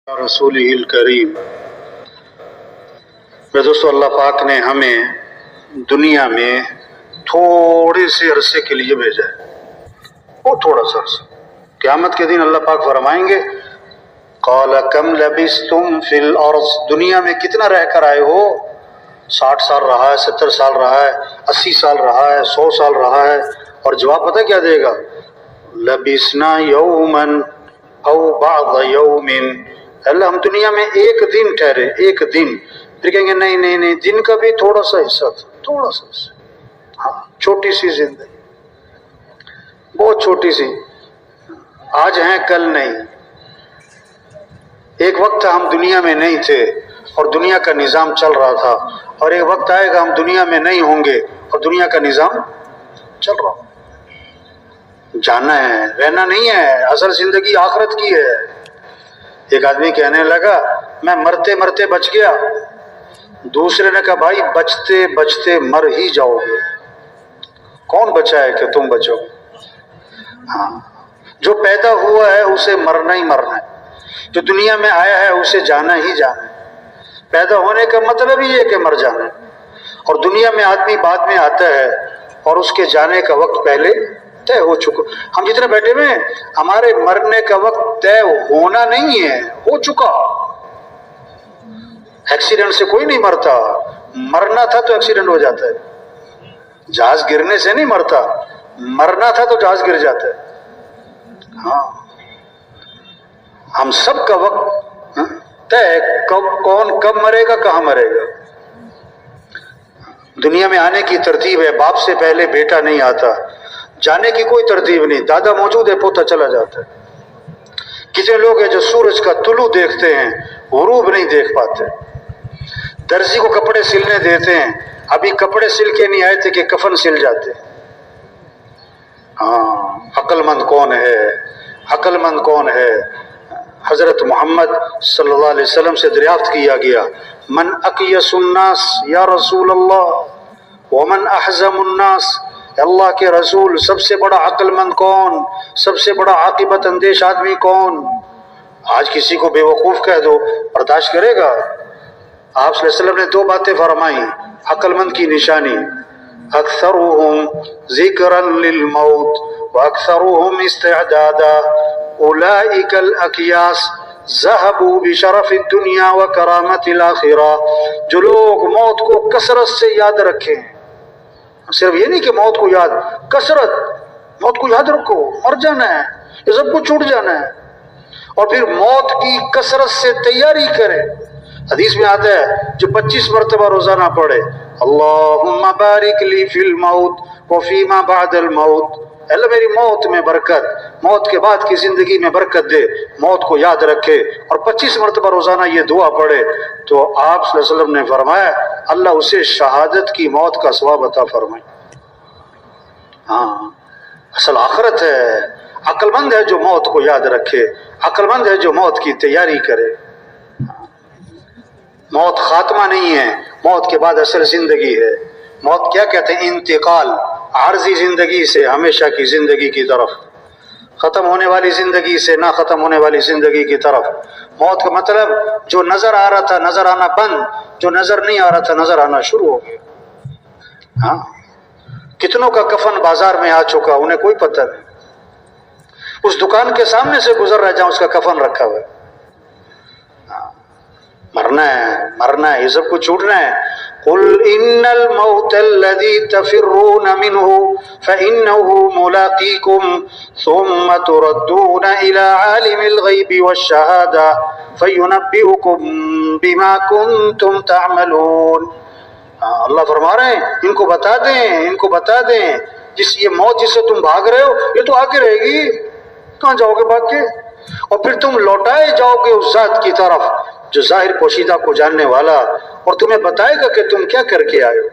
رسول الکریم۔ دوستو، اللہ پاک نے ہمیں دنیا میں تھوڑے سے عرصے کے لیے بھیجا ہے، وہ تھوڑا سا عرصہ۔ قیامت کے دن اللہ پاک فرمائیں گے قال کم لبثتم فی الارض، دنیا میں کتنا رہ کر آئے ہو؟ 60 سال رہا ہے، 70 سال رہا ہے، 80 سال رہا ہے، 100 سال رہا ہے، اور جواب پتہ کیا دے گا؟ لبثنا یوما او بعض یوم، اللہ ہم دنیا میں ایک دن ٹھہرے، ایک دن۔ پھر کہیں گے نہیں نہیں نہیں، دن کا بھی تھوڑا سا حصہ تھا، تھوڑا سا حصہ، ہاں چھوٹی سی زندگی، بہت چھوٹی سی، آج ہیں کل نہیں۔ ایک وقت ہم دنیا میں نہیں تھے اور دنیا کا نظام چل رہا تھا، اور ایک وقت آئے گا ہم دنیا میں نہیں ہوں گے اور دنیا کا نظام چل رہا ہو۔ جانا ہے، رہنا نہیں ہے، اصل زندگی آخرت کی ہے۔ ایک آدمی کہنے لگا میں مرتے مرتے بچ گیا، دوسرے نے کہا بھائی بچتے بچتے مر ہی جاؤ گے، کون بچا ہے کہ تم بچو؟ ہاں، جو پیدا ہوا ہے اسے مرنا ہی مرنا ہے، جو دنیا میں آیا ہے اسے جانا ہی جانا ہے۔ پیدا ہونے کا مطلب ہی ہے کہ مر جانا ہے، اور دنیا میں آدمی بعد میں آتا ہے اور اس کے جانے کا وقت پہلے طے ہو چکا۔ ہم جتنے بیٹھے ہوئے ہیں، ہمارے مرنے کا وقت طے ہونا نہیں ہے، ہو چکا۔ ایکسیڈنٹ سے کوئی نہیں مرتا، مرنا تھا تو ایکسیڈنٹ ہو جاتا ہے۔ جہاز گرنے سے نہیں مرتا، مرنا تھا تو جہاز گر جاتا ہے۔ ہاں، ہم سب کا وقت طے، کون کب مرے گا، کہاں مرے گا۔ دنیا میں آنے کی ترتیب ہے، باپ سے پہلے بیٹا نہیں آتا، جانے کی کوئی ترتیب نہیں، دادا موجود ہے پوتا چلا جاتا ہے۔ کتنے لوگ ہیں جو سورج کا طلوع دیکھتے ہیں، غروب نہیں دیکھ پاتے۔ درزی کو کپڑے سلنے دیتے ہیں، ابھی کپڑے سل کے نہیں آئے تھے کہ کفن سل جاتے۔ ہاں، عقل مند کون ہے؟ عقل مند کون ہے؟ حضرت محمد صلی اللہ علیہ وسلم سے دریافت کیا گیا من اقیس الناس یا رسول اللہ ومن احزم الناس، اللہ کے رسول سب سے بڑا عقل مند کون، سب سے بڑا عاقبت اندیش آدمی کون؟ آج کسی کو بے وقوف کہہ دو، برداشت کرے گا؟ آپ صلی اللہ علیہ وسلم نے 2 باتیں فرمائیں عقل مند کی نشانی، اکثرهم ذکرا للموت واکثرهم استعدادا، اولئک الاکیاس ذهبوا بشرف الدنیا وکرامت الاخرہ، جو لوگ موت کو کثرت سے یاد رکھیں، صرف یہ نہیں کہ موت کو یاد، کثرت، موت کو یاد رکھو، مر جانا ہے، یہ سب کچھ چھوٹ جانا ہے، اور پھر موت کی کثرت سے تیاری کرے۔ حدیث میں آتا ہے جو 25 مرتبہ روزانہ پڑھے اللہم بارک لی فی الموت وفی ما بعد الموت، اللہ میری موت میں برکت، موت کے بعد کی زندگی میں برکت دے، موت کو یاد رکھے، اور 25 مرتبہ روزانہ یہ دعا پڑھے، تو آپ صلی اللہ علیہ وسلم نے فرمایا اللہ اسے شہادت کی موت کا ثواب عطا فرمائے۔ ہاں، اصل آخرت ہے۔ عقل مند ہے جو موت کو یاد رکھے، عقل مند ہے جو موت کی تیاری کرے۔ موت خاتمہ نہیں ہے، موت کے بعد اصل زندگی ہے۔ موت کیا کہتے ہیں؟ انتقال عارضی زندگی سے ہمیشہ کی زندگی کی طرف، ختم ہونے والی زندگی سے نہ ختم ہونے والی زندگی کی طرف۔ موت کا مطلب جو نظر آ رہا تھا نظر آنا بند، جو نظر نہیں آ رہا تھا نظر آنا شروع ہو گیا۔ ہاں، کتنوں کا کفن بازار میں آ چکا، انہیں کوئی پتہ نہیں، اس دکان کے سامنے سے گزر رہا جہاں اس کا کفن رکھا ہوا ہے۔ مرنا ہے، مرنا ہے، یہ سب کچھ چھوٹنا ہے۔ قل ان الموت الذي تفرون منه فانه ملاقيكم ثم تردون الى عالم الغيب والشهاده فينبئكم بما كنتم تعملون۔ اللہ فرما رہے ہیں ان کو بتا دیں، ان کو بتا دیں، یہ موت جس سے تم بھاگ رہے ہو یہ تو آ کے رہے گی، کہاں جاؤ گے بھاگ کے؟ اور پھر تم لوٹائے جاؤ گے اس ذات کی طرف جو ظاہر پوشیدہ کو جاننے والا، اور تمہیں بتائے گا کہ تم کیا کر کے آئے ہو۔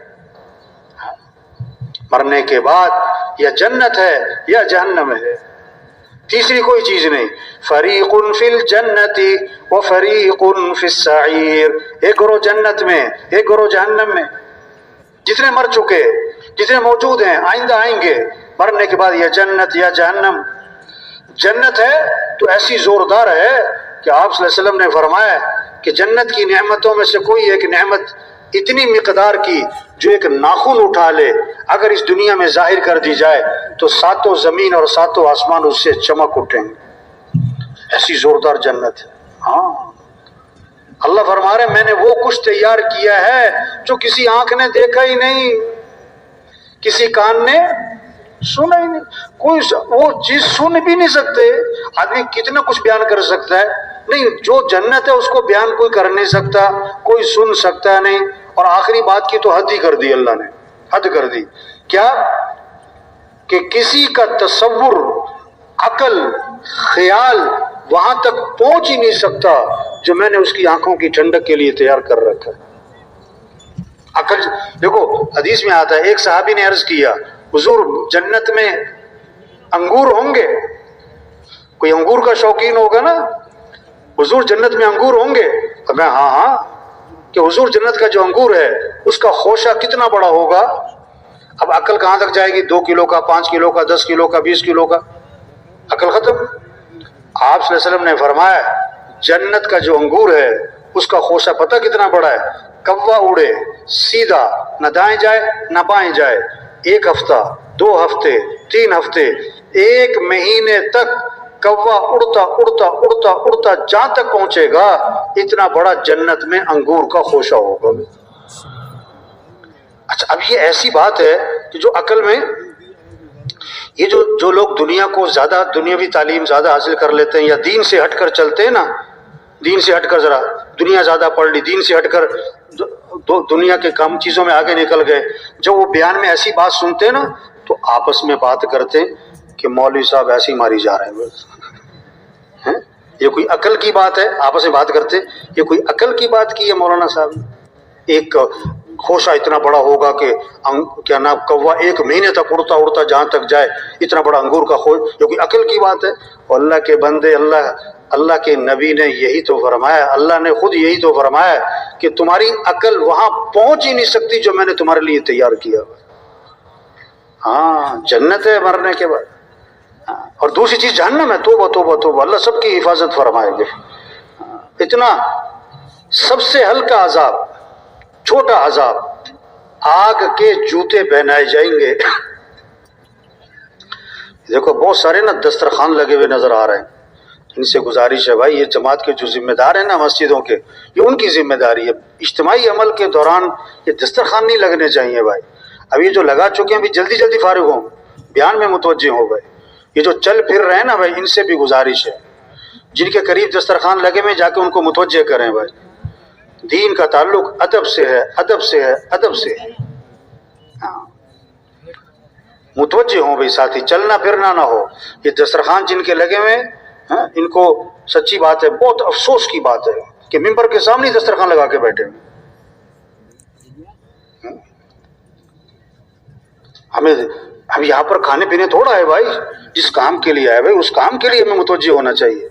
مرنے کے بعد یا جنت ہے یا جہنم ہے، تیسری کوئی چیز نہیں۔ فریق فی الجنت وفریق فی السعیر، ایک گروہ جنت میں ایک گروہ جہنم میں۔ جتنے مر چکے، جتنے موجود ہیں، آئندہ آئیں گے، مرنے کے بعد یا جنت یا جہنم۔ جنت ہے تو ایسی زوردار ہے کہ آپ صلی اللہ علیہ وسلم نے فرمایا کہ جنت کی نعمتوں میں سے کوئی ایک نعمت اتنی مقدار کی جو ایک ناخن اٹھا لے اگر اس دنیا میں ظاہر کر دی جائے تو ساتوں زمین اور ساتوں آسمان اس سے چمک اٹھیں گے، ایسی زوردار جنت ہے۔ ہاں اللہ فرما رہے میں نے وہ کچھ تیار کیا ہے جو کسی آنکھ نے دیکھا ہی نہیں، کسی کان نے سنا ہی نہیں، کوئی وہ چیز سن بھی نہیں سکتے۔ آدمی کتنا کچھ بیان کر سکتا ہے، نہیں، جو جنت ہے اس کو بیان کوئی کر نہیں سکتا، کوئی سن سکتا نہیں۔ اور آخری بات کی تو حد ہی کر دی اللہ نے، حد کر دی کیا کہ کسی کا تصور، عقل، خیال وہاں تک پہنچ ہی نہیں سکتا جو میں نے اس کی آنکھوں کی ٹھنڈک کے لیے تیار کر رکھا ہے۔ عقل دیکھو، حدیث میں آتا ہے ایک صحابی نے عرض کیا حضور جنت میں انگور ہوں گے؟ کوئی انگور کا شوقین ہوگا نا، حضور جنت میں انگور ہوں گے؟ میں ہاں ہاں، کہ حضور جنت کا جو انگور ہے اس کا خوشہ کتنا بڑا ہوگا؟ اب عقل کہاں تک جائے گی؟ 2 کلو کا، 5 کلو کا، 10 کلو کا، 20 کلو کا، عقل ختم۔ آپ صلی اللہ علیہ وسلم نے فرمایا جنت کا جو انگور ہے اس کا خوشہ پتہ کتنا بڑا ہے؟ کوا اڑے سیدھا، نہ دائیں جائے نہ بائیں جائے، 1 ہفتہ، 2 ہفتے، 3 ہفتے، 1 مہینے تک کوا اڑتا اڑتا اڑتا اڑتا جہاں تک پہنچے گا اتنا بڑا جنت میں انگور کا خوشہ ہوگا۔ اچھا، اب یہ ایسی بات ہے کہ جو عقل میں، یہ جو لوگ دنیا کو زیادہ دنیاوی تعلیم زیادہ حاصل کر لیتے ہیں یا دین سے ہٹ کر چلتے ہیں نا، دین سے ہٹ کر ذرا دنیا زیادہ پڑھ لی، دین سے ہٹ کر دنیا کے کام چیزوں میں آگے نکل گئے، جب وہ بیان میں ایسی بات سنتے ہیں نا تو آپس میں بات کرتے کہ مولوی صاحب ایسے ہی ماری جا رہے ہیں، یہ کوئی عقل کی بات ہے؟ آپس میں بات کرتے یہ کوئی عقل کی بات کی ہے مولانا صاحب نے؟ ایک خوشہ اتنا بڑا ہوگا کہ کیا نام کوا 1 مہینے تک اڑتا اڑتا جہاں تک جائے اتنا بڑا انگور کا خوش، یہ کوئی عقل کی بات ہے؟ اور اللہ کے بندے، اللہ کے نبی نے یہی تو فرمایا، اللہ نے خود یہی تو فرمایا کہ تمہاری عقل وہاں پہنچ ہی نہیں سکتی جو میں نے تمہارے لیے تیار کیا۔ ہاں جنت ہے مرنے کے بعد، اور دوسری چیز جہنم ہے۔ توبہ توبہ توبہ، اللہ سب کی حفاظت فرمائے گے۔ اتنا سب سے ہلکا عذاب، چھوٹا عذاب، آگ کے جوتے پہنائے جائیں گے۔ دیکھو بہت سارے نا دسترخوان لگے ہوئے نظر آ رہے ہیں، ان سے گزارش ہے بھائی، یہ جماعت کے جو ذمہ دار ہیں نا مسجدوں کے، یہ ان کی ذمہ داری ہے۔ اجتماعی عمل کے دوران یہ دسترخوان نہیں لگنے چاہیے بھائی۔ اب یہ جو لگا چکے ہیں ابھی جلدی جلدی فارغ ہوں، بیان میں متوجہ ہو گئے۔ یہ جو چل پھر رہے ہیں نا بھائی، ان سے بھی گزارش ہے، جن کے قریب دسترخوان لگے میں جا کے ان کو متوجہ کریں بھائی، دین کا تعلق ادب سے ہے، ادب سے ہے، ادب سے ہے۔ متوجہ ہوں بھائی ساتھی، چلنا پھرنا نہ ہو۔ یہ دسترخوان جن کے لگے ہوئے ان کو سچی بات ہے، بہت افسوس کی بات ہے کہ ممبر کے سامنے ہی دسترخوان لگا کے بیٹھے ہیں۔ ہم یہاں پر کھانے پینے تھوڑا ہے بھائی، جس کام کے لیے آئے بھائی اس کام کے لیے ہمیں متوجہ ہونا چاہیے۔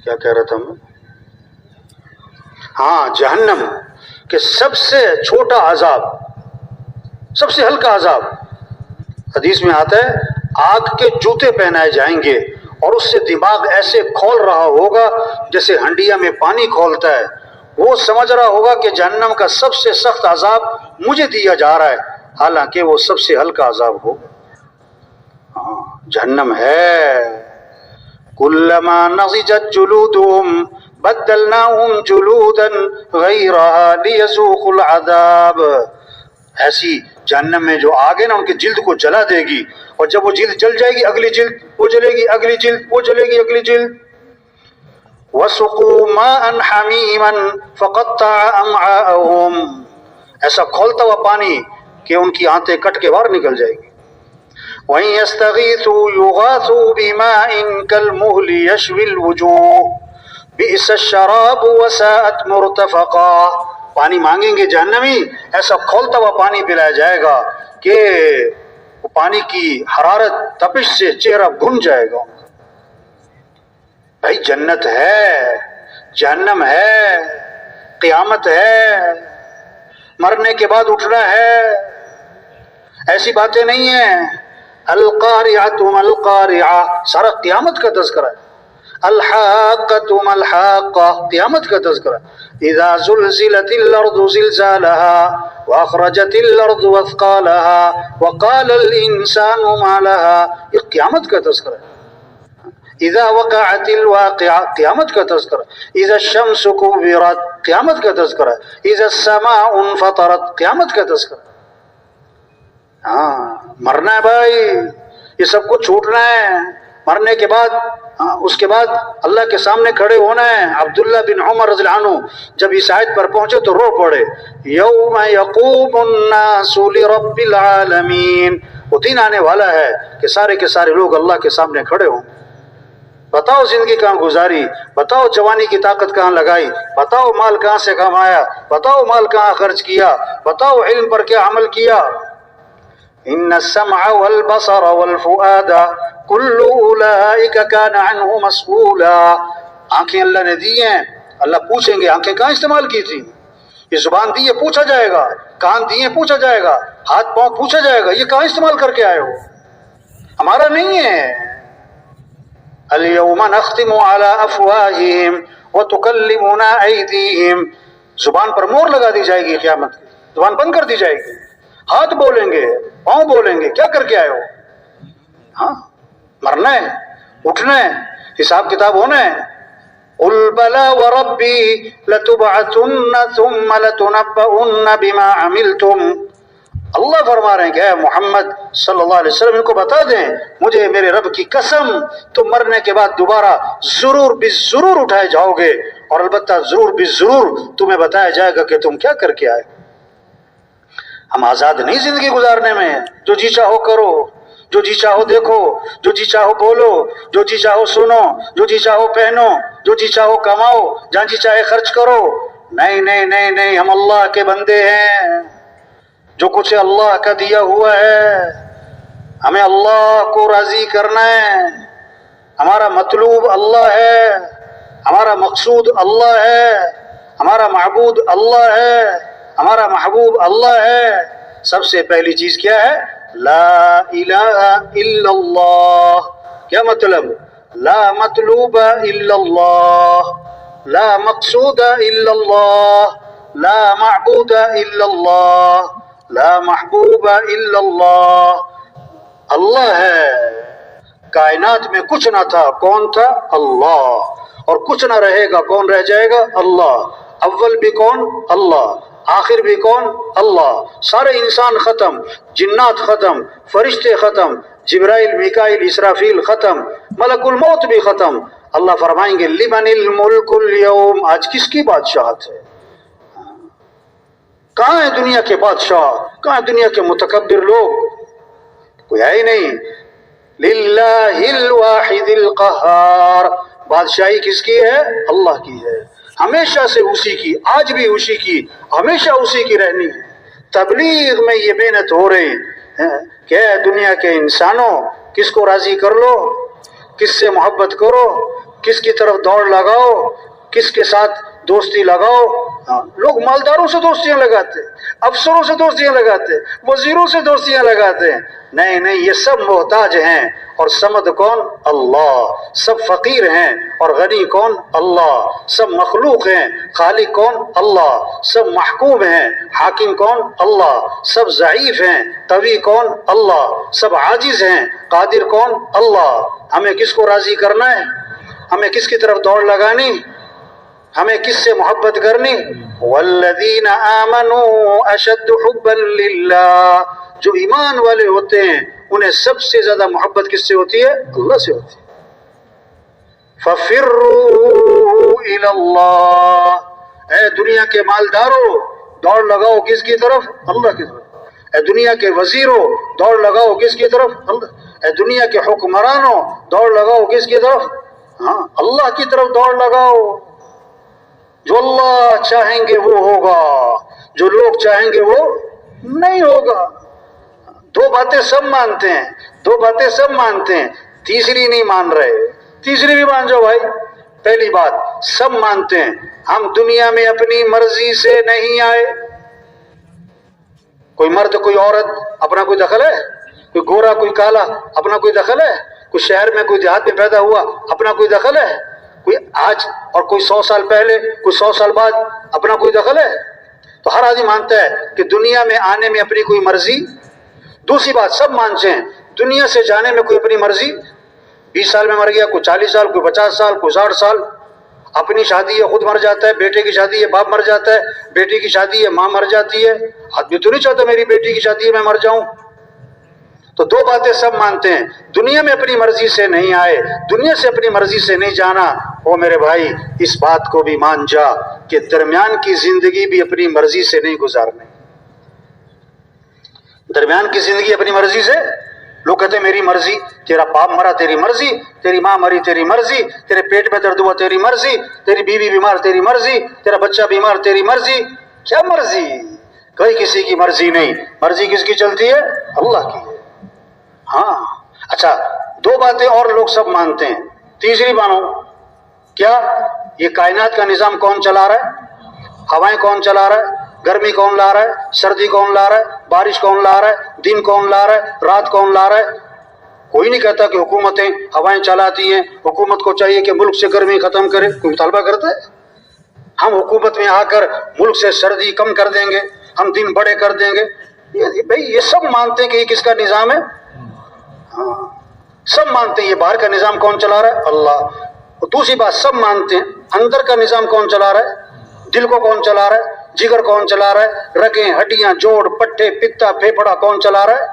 کیا کہہ رہا تھا میں؟ ہاں، جہنم کے سب سے چھوٹا عذاب، سب سے ہلکا عذاب، حدیث میں آتا ہے آگ کے جوتے پہنائے جائیں گے اور اس سے دماغ ایسے کھول رہا ہوگا جیسے ہنڈیا میں پانی کھولتا ہے۔ وہ سمجھ رہا ہوگا کہ جہنم کا سب سے سخت عذاب مجھے دیا جا رہا ہے، حالانکہ وہ سب سے ہلکا عذاب ہوگا۔ جہنم ہے کلما نضجت جلودهم بدلناهم جلودا غیرها لیذوقوا العذاب۔ ایسی جہنم میں جو آگ ہے نا ان کی جلد کو جلا دے گی، اور جب وہ جلد جل جائے گی اگلی جلد وہ جلے گی، اگلی جلد وہ جلے گی، اگلی جلد۔ وَسُقُوا مَاءً حَمِيمًا فَقَطَّعَ أَمْعَاءَهُمْ، ایسا کھولتا ہوا پانی کہ ان کی آنتیں کٹ کے باہر نکل جائے گی۔ وَإِن يَسْتَغِيثُوا يُغَاثُوا بِمَاءٍ كَالْمُهْلِ يَشْوِي الْوُجُوهَ بِئْسَ الشَّرَابُ وَسَاءَتْ مُرْتَفَقًا، پانی مانگیں گے جہنمی، ایسا کھولتا ہوا پانی پلایا جائے گا کہ وہ پانی کی حرارت تپش سے چہرہ بھن جائے گا۔ بھائی جنت ہے، جہنم ہے، قیامت ہے، مرنے کے بعد اٹھنا ہے، ایسی باتیں نہیں ہیں۔ القارعۃ ما القارعہ سارا قیامت کا تذکرہ ہے. الحاقۃ ما الحاقہ قیامت کا تذکرہ. اذا زلزلت الارض زلزالها واخرجت الارض اثقالها وقال الانسان ما لها یہ قیامت کا تذکرہ ہے. اذا وقعت الواقعہ قیامت کا تذکرہ. اذا الشمس كورت قیامت کا تذکرہ. اذا السماء انفطرت قیامت کا تذکرہ. ہاں مرنا ہے بھائی، یہ سب کچھ چھوٹنا ہے. مرنے کے بعد اس کے بعد اللہ کے سامنے کھڑے ہونا ہے. عبداللہ بن عمر رضی اللہ عنہ جب اس آیت پر پہنچے تو رو پڑے. یوم یقوم الناس لرب العالمین، وہ دن آنے والا ہے کہ سارے کے سارے لوگ اللہ کے سامنے کھڑے ہوں. بتاؤ زندگی کہاں گزاری، بتاؤ جوانی کی طاقت کہاں لگائی، بتاؤ مال کہاں سے کمایا، بتاؤ مال کہاں خرچ کیا، بتاؤ علم پر کیا عمل کیا. ان السمع والبصر والفؤاد کل اولئک کان عنہ مسئولا. آنکھیں اللہ نے دی ہیں، اللہ پوچھیں گے آنکھیں کہاں استعمال کی تھی. یہ زبان دی ہے پوچھا جائے گا، کان دیے پوچھا جائے گا، ہاتھ پاؤں پوچھا جائے گا یہ کہاں استعمال کر کے آئے ہو. ہمارا نہیں ہے. اليوم نختم على افواہہم وتکلمنا ایدیہم، زبان پر مور لگا دی جائے گی قیامت کی، زبان بند کر دی جائے گی. ہاتھ بولیں گے، پاؤں بولیں گے کیا کر کے آئے ہو. ہاں مرنا ہے، اٹھنا ہے، حساب کتاب ہونا ہے. قل بلا وربی لتبعثن ثم لتنبؤن بما عملتم. اللہ فرما رہے ہیں کہ اے محمد صلی اللہ علیہ وسلم ان کو بتا دیں مجھے میرے رب کی قسم تم مرنے کے بعد دوبارہ ضرور بالضرور اٹھائے جاؤ گے، اور البتہ ضرور بالضرور تمہیں بتایا جائے گا کہ تم کیا کر کے آئے. ہم آزاد نہیں زندگی گزارنے میں. جو جی چاہو کرو، جو جی چاہو دیکھو، جو جی چاہو بولو، جو جی چاہو سنو، جو جی چاہو پہنو، جو جی چاہو کماؤ، جہاں جی چاہے خرچ کرو. نہیں نہیں نہیں نہیں، ہم اللہ کے بندے ہیں. جو کچھ اللہ کا دیا ہوا ہے ہمیں اللہ کو راضی کرنا ہے. ہمارا مطلوب اللہ ہے، ہمارا مقصود اللہ ہے، ہمارا معبود اللہ ہے، ہمارا محبوب اللہ ہے. سب سے پہلی چیز کیا ہے؟ لا الہ الا اللہ. کیا مطلب؟ لا مطلوب الا اللہ، لا مقصود الا اللہ، لا معبود الا اللہ، لا محبوب الا اللہ. اللہ ہے. کائنات میں کچھ نہ تھا، کون تھا؟ اللہ. اور کچھ نہ رہے گا، کون رہ جائے گا؟ اللہ. اول بھی کون؟ اللہ. آخر بھی کون؟ اللہ. سارے انسان ختم، جنات ختم، فرشتے ختم، جبرائیل میکائیل اسرافیل ختم، ملک الموت بھی ختم. اللہ فرمائیں گے لمن الملک اليوم، آج کس کی بادشاہت ہے؟ کہاں ہے دنیا کے بادشاہ؟ کہاں ہے دنیا کے متکبر لوگ؟ کوئی ہے ہی نہیں. للہ الواحد القہار. بادشاہی کس کی ہے؟ اللہ کی ہے. ہمیشہ سے اسی کی، آج بھی اسی کی، ہمیشہ اسی کی رہنی ہے. تبلیغ میں یہ محنت ہو رہی ہے کہ اے دنیا کے انسانوں کس کو راضی کر لو، کس سے محبت کرو، کس کی طرف دوڑ لگاؤ، کس کے ساتھ دوستی لگاؤ. لوگ مالداروں سے دوستیاں لگاتے، افسروں سے دوستیاں لگاتے، وزیروں سے دوستیاں لگاتے. نہیں نہیں، یہ سب محتاج ہیں. اور سمد کون؟ اللہ. سب فقیر ہیں اور غنی کون؟ اللہ. سب مخلوق ہیں، خالق کون؟ اللہ. سب محکوم ہیں، حاکم کون؟ اللہ. سب ضعیف ہیں، قوی کون؟ اللہ. سب عاجز ہیں، قادر کون؟ اللہ. ہمیں کس کو راضی کرنا ہے؟ ہمیں کس کی طرف دوڑ لگانی؟ ہمیں کس سے محبت کرنی؟ والذین آمنوا اشد حبا للہ. جو ایمان والے ہوتے ہیں انہیں سب سے زیادہ محبت کس سے ہوتی ہے؟ اللہ سے ہوتی ہے. ففروا الی اللہ. اے دنیا کے مالداروں دوڑ لگاؤ کس کی طرف؟ اللہ کی طرف. اے دنیا کے وزیروں دوڑ لگاؤ کس کی طرف؟ اللہ. اے دنیا کے حکمرانوں دوڑ لگاؤ کس کی طرف؟ ہاں اللہ کی طرف دوڑ لگاؤ. جو اللہ چاہیں گے وہ ہوگا، جو لوگ چاہیں گے وہ نہیں ہوگا. دو باتیں سب مانتے ہیں، دو باتیں سب مانتے ہیں، تیسری نہیں مان رہے. تیسری بھی مان جاؤ بھائی. پہلی بات سب مانتے ہیں ہم دنیا میں اپنی مرضی سے نہیں آئے. کوئی مرد کوئی عورت اپنا کوئی دخل ہے؟ کوئی گورا کوئی کالا اپنا کوئی دخل ہے؟ کوئی شہر میں کوئی دیہات میں پیدا ہوا اپنا کوئی دخل ہے؟ کوئی آج اور کوئی 100 سال پہلے کوئی 100 سال بعد اپنا کوئی دخل ہے؟ تو ہر آدمی مانتا ہے کہ دنیا میں آنے میں اپنی کوئی مرضی. دوسری بات سب مانتے ہیں دنیا سے جانے میں کوئی اپنی مرضی. 20 سال میں مر گیا، کوئی 40 سال، کوئی 50 سال، کوئی 60 سال. اپنی شادی ہے خود مر جاتا ہے، بیٹے کی شادی ہے باپ مر جاتا ہے، بیٹی کی شادی ہے ماں مر جاتی ہے. آدمی تو نہیں چاہتا میری بیٹی کی شادی ہے میں مر جاؤں. تو دو باتیں سب مانتے ہیں، دنیا میں اپنی مرضی سے نہیں آئے، دنیا سے اپنی مرضی سے نہیں جانا. او میرے بھائی اس بات کو بھی مان جا کہ درمیان کی زندگی بھی اپنی مرضی سے نہیں گزارنے. درمیان کی زندگی اپنی مرضی سے. لوگ کہتے ہیں میری مرضی، تیرا باپ مرا تیری مرضی، تیری ماں مری تیری مرضی، تیرے پیٹ میں درد ہوا تیری مرضی، تیری بیوی بیمار تیری مرضی، تیرا بچہ بیمار تیری مرضی. کیا مرضی؟ کوئی کسی کی مرضی نہیں. مرضی کس کی چلتی ہے؟ اللہ کی. ہاں اچھا دو باتیں اور لوگ سب مانتے ہیں. تیسری مانو کیا؟ یہ کائنات کا نظام کون چلا رہا ہے؟ ہوائیں کون چلا رہا ہے؟ گرمی کون لا رہا ہے؟ سردی کون لا رہا ہے؟ بارش کون لا رہا ہے؟ دن کون لا رہا ہے؟ رات کون لا رہا ہے؟ کوئی نہیں کہتا کہ حکومتیں ہوائیں چلاتی ہیں، حکومت کو چاہیے کہ ملک سے گرمی ختم کرے. کوئی مطالبہ کرتا ہے؟ ہم حکومت میں آ کر ملک سے سردی کم کر دیں گے، ہم دن بڑے کر دیں گے. بھائی یہ سب مانتے ہیں کہ یہ کس کا نظام ہے؟ ہاں سب مانتے ہیں. یہ باہر کا نظام کون چلا رہا ہے؟ اللہ. اور دوسری بات سب مانتے ہیں اندر کا نظام کون چلا رہا ہے؟ دل کو کون چلا رہا ہے؟ جگر کون چلا رہا ہے؟ رگیں ہڈیاں جوڑ پٹھے پتا پھیپھڑا کون چلا رہا ہے؟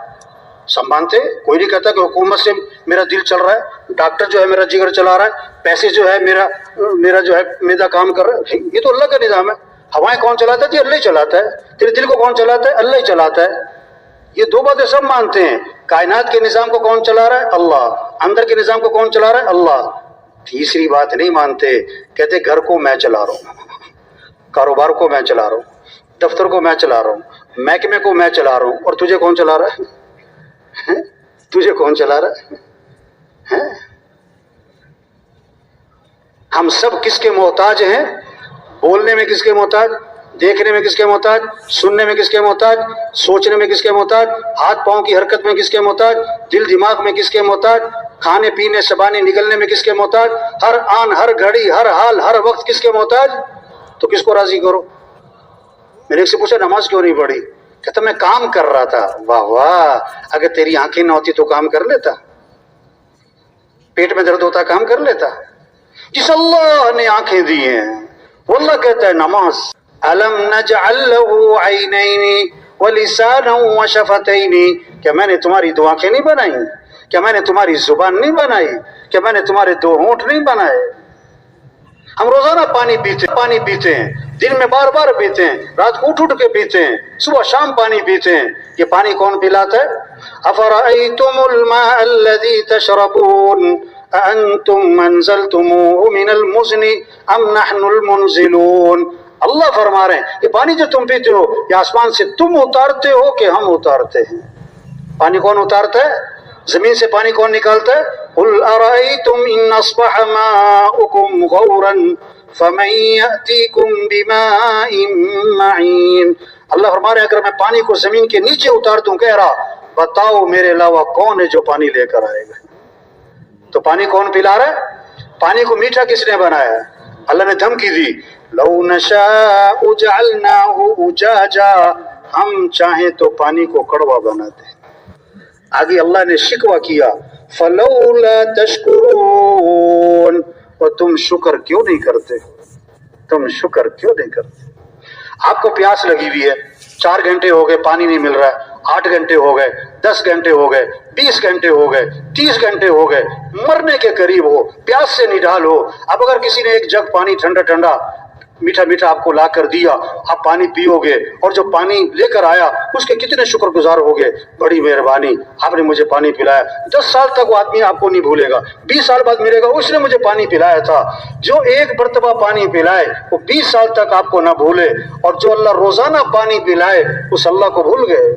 سب مانتے. کوئی نہیں کہتا کہ حکومت سے میرا دل چل رہا ہے، ڈاکٹر جو ہے میرا جگر چلا رہا ہے، پیسے جو ہے میرا جو ہے میدا کام کر رہا ہے. یہ تو اللہ کا نظام ہے. ہوائیں کون چلاتا ہے؟ جی اللہ ہی چلاتا ہے. تیرے دل کو کون چلاتا ہے؟ اللہ ہی چلاتا ہے. یہ دو باتیں سب مانتے ہیں. کائنات کے نظام کو کون چلا رہا ہے؟ اللہ. اندر کے نظام کو کون چلا رہا ہے؟ اللہ. تیسری بات نہیں مانتے، کہتے گھر کو میں چلا رہا ہوں، کاروبار کو میں چلا رہا ہوں، دفتر کو میں چلا رہا ہوں، محکمے کو میں چلا رہا ہوں. اور تجھے کون چلا رہا ہے؟ تجھے کون چلا رہا ہے؟ ہم سب کس کے محتاج ہیں؟ بولنے میں کس کے محتاج؟ دیکھنے میں کس کے محتاج؟ سننے میں کس کے محتاج؟ سوچنے میں کس کے محتاج؟ ہاتھ پاؤں کی حرکت میں کس کے محتاج؟ دل دماغ میں کس کے محتاج؟ کھانے پینے زبانی نگلنے میں کس کے محتاج؟ ہر آن ہر گھڑی ہر حال ہر وقت کس کے محتاج؟ تو کس کو راضی کرو؟ میں نے ایک سے پوچھا نماز کیوں نہیں پڑھی؟ کہتا میں کام کر رہا تھا. واہ واہ، اگر تیری آنکھیں نہ ہوتی تو کام کر لیتا؟ پیٹ میں درد ہوتا کام کر لیتا؟ جس اللہ نے آنکھیں دی ہیں وہ اللہ کہتا ہے نماز. الم نجعل له عینین ولسانا وشفتین، کیا میں نے تمہاری دو آنکھیں نہیں بنائی؟ کیا میں نے تمہاری زبان نہیں بنائی؟ کیا میں نے تمہارے دو ہونٹ نہیں بنائے؟ ہم روزانہ پانی پیتے ہیں، دن میں بار بار پیتے ہیں، رات کو اٹھ کے پیتے ہیں، صبح شام پانی پیتے ہیں. یہ پانی کون پلاتا ہے؟ افرأیتم الماء الذی تشربون اانتم انزلتموه من المزن ام نحن المنزلون. اللہ فرما رہے ہیں یہ پانی جو تم پیتے ہو یہ آسمان سے تم اتارتے ہو کہ ہم اتارتے ہیں؟ پانی کون اتارتا ہے؟ زمین سے پانی کون نکالتا ہے؟ قل ارأیتم ان اصبح ماؤکم غورا فمن یأتیکم بماء معین. اللہ فرما رہے ہیں اگر میں پانی کو زمین کے نیچے اتار دوں، کہہ رہا بتاؤ میرے علاوہ کون ہے جو پانی لے کر آئے گا؟ تو پانی کون پلا رہا ہے؟ پانی کو میٹھا کس نے بنایا ہے؟ اللہ نے دھمکی دی لو نشاء جعلناہ اجاجا، ہم چاہیں تو پانی کو کڑوا بنا دیں. آگے اللہ نے شکوہ کیا فلولا تشکرون، اور تم شکر کیوں نہیں کرتے؟ تم شکر کیوں نہیں کرتے؟ آپ کو پیاس لگی ہوئی ہے، 4 گھنٹے ہو گئے پانی نہیں مل رہا ہے، 8 گھنٹے ہو گئے، 10 گھنٹے ہو گئے، 20 گھنٹے ہو گئے، 30 گھنٹے ہو گئے، مرنے کے قریب ہو، پیاس سے نڈال ہو. اب اگر کسی نے ایک جگ پانی ٹھنڈا ٹھنڈا میٹھا میٹھا آپ کو لا کر دیا، آپ پانی پیو گے، اور جو پانی لے کر آیا اس کے کتنے شکر گزار ہوگے؟ بڑی مہربانی آپ نے مجھے پانی پلایا. 10 سال تک وہ آدمی آپ کو نہیں بھولے گا، 20 سال بعد ملے گا اس نے مجھے پانی پلایا تھا. جو ایک مرتبہ پانی پلائے وہ 20 سال تک آپ کو نہ بھولے، اور جو اللہ روزانہ پانی پلائے اس اللہ کو بھول گئے.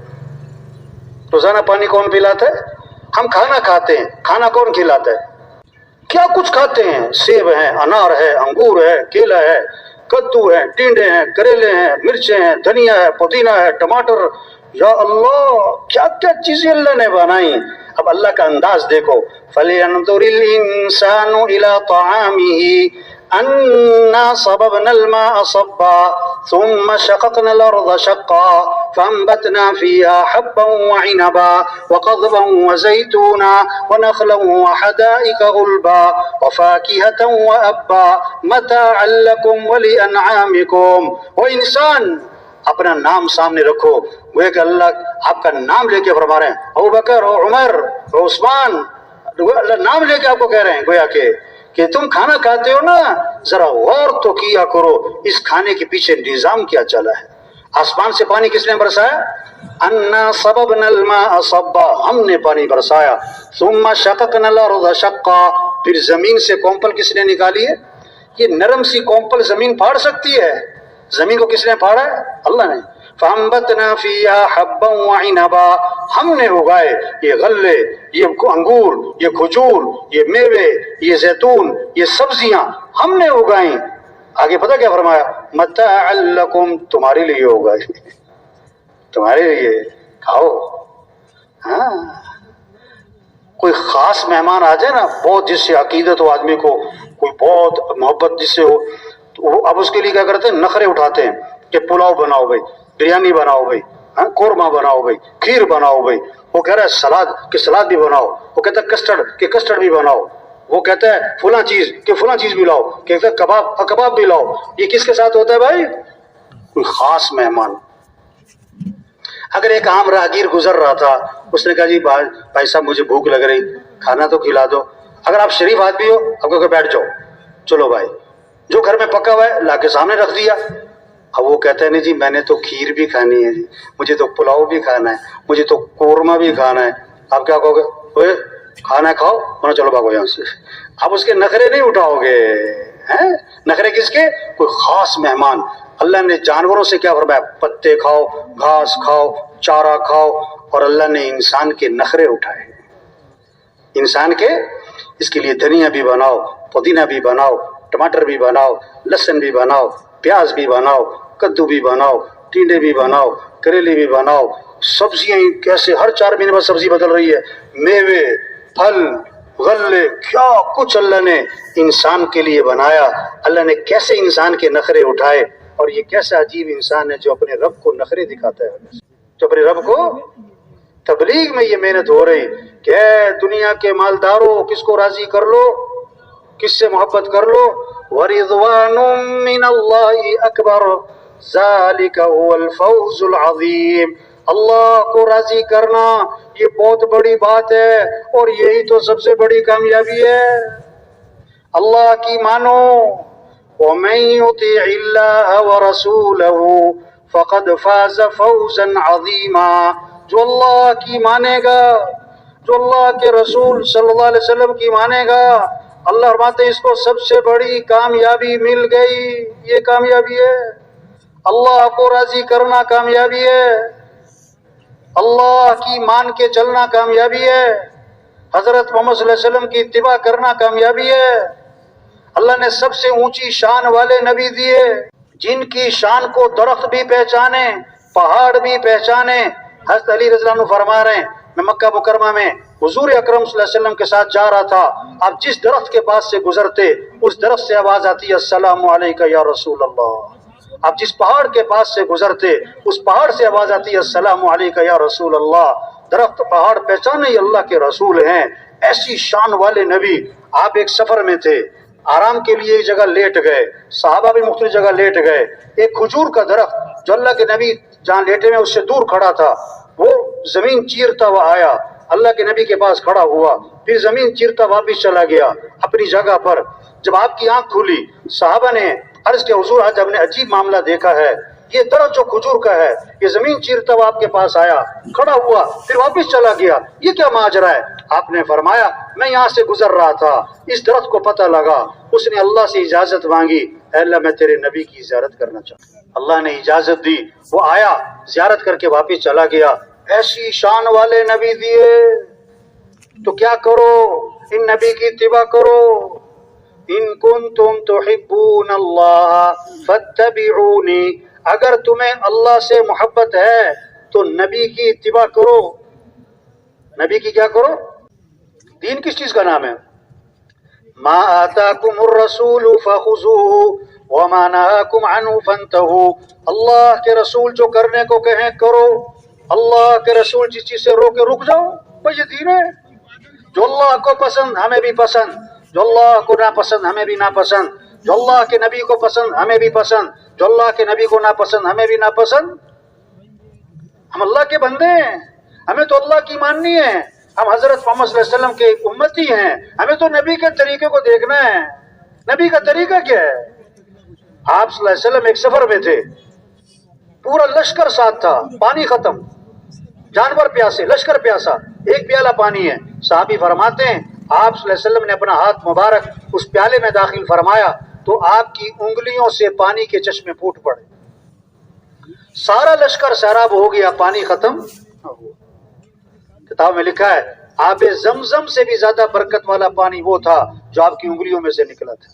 روزانہ پانی کون پلاتا ہے؟ ہم کھانا کھاتے ہیں، کھانا کون کھلاتا ہے؟ کیا کچھ کھاتے ہیں، سیب ہے، انار ہے، انگور ہے، کیلا ہے، کدو ہے، ٹینڈے ہیں، کریلے ہیں، مرچیں ہیں، دھنیا ہے، پودینہ ہے، ٹماٹر، یا اللہ کیا کیا چیزیں اللہ نے بنائی. اب اللہ کا انداز دیکھو. فَلْيَنْظُرِ الْإِنسَانُ إِلَىٰ طَعَامِهِ أَنَّا صَبَبْنَا الْمَاءَ صَبًّا ثُمَّ شَقَقْنَا الْأَرْضَ شَقًّا فَأَنبَتْنَا فِيهَا حَبًّا وَعِنَبًا وَقَضْبًا وَزَيْتُونًا وَنَخْلًا وَحَدَائِقَ غُلْبًا وَفَاكِهَةً وَأَبًّا مَتَاعًا لَكُمْ وَلِأَنْعَامِكُمْ. وہ انسان اپنا نام سامنے رکھو. وہ کہ اللہ آپ کا نام لے کے فرما رہے ہیں ابو بکر اور عمر اور عثمان، اللہ نام لے کے آپ کو کہہ رہے ہیں گویا کہ تم کھانا کھاتے ہو نا، ذرا غور تو کیا کرو اس کھانے کے پیچھے نظام کیا چلا ہے. آسمان سے پانی کس نے برسایا؟ انا صببنا الماء صبا، ہم نے پانی برسایا. ثم شققنا الارض شقا، پھر زمین سے کومپل کس نے نکالی ہے؟ یہ نرم سی کومپل زمین پھاڑ سکتی ہے؟ زمین کو کس نے پھاڑا ہے؟ اللہ نے. فَأَنبَتْنَا فِيهَا حَبًّا وَعِنَبًا، ہم نے اگائے یہ غلے، یہ انگور، یہ کھجور، یہ میوے، یہ زیتون، یہ سبزیاں ہم نے اگائیں. آگے پتہ کیا فرمایا؟ مَتَاعًا لَكُمْ، تمہارے لیے اگائے، تمہارے لیے کھاؤ. ہاں کوئی خاص مہمان آ جائے نا، بہت جس سے عقیدت ہو آدمی کو، کوئی بہت محبت جس سے ہو، تو اب اس کے لیے کیا کرتے ہیں؟ نخرے اٹھاتے ہیں کہ پلاؤ بناؤ بھائی، بریانی بناؤ بھائی، قورمہ بناؤ بھائی، کھیر بناؤ بھائی. وہ کہہ رہا ہے سلاد کہ سلاد بھی بناؤ. وہ کہتا ہے کسٹرڈ کہ کسٹرڈ بھی بناؤ. وہ کہتا ہے فلاں چیز کہ فلاں چیز بھی لاؤ. کہتا ہے کباب بھی لاؤ. یہ کس کے ساتھ ہوتا ہے بھائی؟ کوئی خاص مہمان. اگر ایک عام راہگیر گزر رہا تھا، اس نے کہا جی بھائی صاحب مجھے بھوک لگ رہی، کھانا تو کھلا دو. اگر آپ شریف آدمی ہو آپ کو کہ بیٹھ جاؤ، چلو بھائی جو گھر میں پکا ہوا ہے لا کے سامنے رکھ دیا. اب وہ کہتا ہے نہیں جی میں نے تو کھیر بھی کھانی ہے جی، مجھے تو پلاؤ بھی کھانا ہے، مجھے تو قورمہ بھی کھانا ہے. آپ کیا کہو گے؟ اوے کھانا ہے کھاؤ ورنہ چلو بھاگو یہاں سے. آپ اس کے نخرے نہیں اٹھاؤ گے. نخرے کس کے؟ کوئی خاص مہمان. اللہ نے جانوروں سے کیا فرمایا؟ پتے کھاؤ، گھاس کھاؤ، چارہ کھاؤ. اور اللہ نے انسان کے نخرے اٹھائے. انسان کے اس کے لیے دھنیا بھی بناؤ، پودینہ بھی بناؤ، ٹماٹر بھی بناؤ، لہسن بھی بناؤ، پیاز بھی بناؤ، کدو بھی بناؤ، ٹینڈے بھی بناؤ، کریلے بھی بناؤ. سبزیاں کیسے ہر 4 مہینے بعد سبزی بدل رہی ہے. میوے، پھل، غلے، کیا کچھ اللہ نے انسان کے لیے بنایا. اللہ نے کیسے انسان کے نخرے اٹھائے. اور یہ کیسا عجیب انسان ہے جو اپنے رب کو نخرے دکھاتا ہے، جو اپنے رب کو تبلیغ میں یہ محنت ہو رہی کہ اے دنیا کے مالداروں کس کو راضی کر لو، کس سے محبت کر لو. وَرِضْوَانٌ مِّنَ اللَّهِ أَكْبَرُ ذَلِكَ هُوَ الْفَوْزُ الْعَظِيمُ. اللہ کو راضی کرنا یہ بہت بڑی بات ہے اور یہی تو سب سے بڑی کامیابی ہے. اللہ کی مانو. وَمَن يُطِعِ اللَّهَ وَرَسُولَهُ فَقَدْ فَازَ فَوْزًا عَظِيمًا. جو اللہ کی مانے گا، جو اللہ کے رسول صلی اللہ علیہ وسلم کی مانے گا، اللہ فرماتے ہیں اس کو سب سے بڑی کامیابی مل گئی. یہ کامیابی ہے. اللہ کو راضی کرنا کامیابی ہے. اللہ کی مان کے چلنا کامیابی ہے. حضرت محمد صلی اللہ علیہ وسلم کی اتباع کرنا کامیابی ہے. اللہ نے سب سے اونچی شان والے نبی دیے جن کی شان کو درخت بھی پہچانے، پہاڑ بھی پہچانے. حضرت علی رضی اللہ عنہ فرما رہے ہیں میں مکہ مکرمہ میں حضور اکرم صلی اللہ علیہ وسلم کے ساتھ جا رہا تھا. آپ جس درخت کے پاس سے گزرتے اس درخت سے آواز آتی ہے السلام علیکہ یا رسول اللہ. آپ جس پہاڑ کے پاس سے گزرتے اس پہاڑ سے آواز آتی ہے السلام علیکہ یا رسول اللہ. درخت پہاڑ پہچانے اللہ کے رسول ہیں. ایسی شان والے نبی. آپ ایک سفر میں تھے، آرام کے لیے ایک جگہ لیٹ گئے، صحابہ بھی مختلف جگہ لیٹ گئے. ایک کھجور کا درخت جو اللہ کے نبی جہاں لیٹے میں اس سے دور کھڑا تھا، وہ زمین چیرتا ہوا آیا، اللہ کے نبی کے پاس کھڑا ہوا، پھر زمین چیرتا واپس چلا گیا اپنی جگہ پر. جب آپ کی آنکھ کھلی صحابہ نے عرض کیا حضور آج ہم نے عجیب معاملہ دیکھا ہے. یہ درخت جو کھجور کا ہے یہ زمین چیرتا ہوا آپ کے پاس آیا، کھڑا ہوا، پھر واپس چلا گیا، یہ کیا ماجرا ہے؟ آپ نے فرمایا میں یہاں سے گزر رہا تھا، اس درخت کو پتہ لگا، اس نے اللہ سے اجازت مانگی اے اللہ میں تیرے نبی کی زیارت کرنا چاہتا ہوں. اللہ نے اجازت دی، وہ آیا زیارت کر کے واپس چلا گیا. ایسی شان والے نبی دیے تو کیا کرو؟ ان نبی کی اتباع کرو. ان کنتم تحبون اللہ فاتبعونی. اگر تمہیں اللہ سے محبت ہے تو نبی کی اتباع کرو. نبی کی کیا کرو؟ دین کس چیز کا نام ہے؟ ما آتاکم الرسول فخذوہ وما نہاکم عنہ فانتہوا. اللہ کے رسول جو کرنے کو کہیں کرو، اللہ کے رسول جس چیز سے روکے رک جاؤ. بھائی یہ دین ہے. جو اللہ کو پسند ہمیں بھی پسند، جو اللہ کو ناپسند ہمیں بھی ناپسند، جو اللہ کے نبی کو پسند ہمیں بھی پسند، جو اللہ کے نبی کو ناپسند ہمیں بھی ناپسند. ہم اللہ کے بندے ہیں، ہمیں تو اللہ کی ماننی ہے. ہم حضرت محمد صلی اللہ علیہ وسلم کے امتی ہیں، ہمیں تو نبی کے طریقے کو دیکھنا ہے. نبی کا طریقہ کیا ہے؟ آپ صلی اللہ علیہ وسلم ایک سفر میں تھے، پورا لشکر ساتھ تھا، پانی ختم، جانور پیاسے، لشکر پیاسا، ایک پیالہ پانی ہے. صحابی فرماتے ہیں آپ صلی اللہ علیہ وسلم نے اپنا ہاتھ مبارک اس پیالے میں داخل فرمایا تو آپ کی انگلیوں سے پانی کے چشمے پھوٹ پڑے. سارا لشکر سیراب ہو گیا، پانی ختم نہ ہوا. کتاب میں لکھا ہے آب زمزم سے بھی زیادہ برکت والا پانی وہ تھا جو آپ کی انگلیوں میں سے نکلا تھا.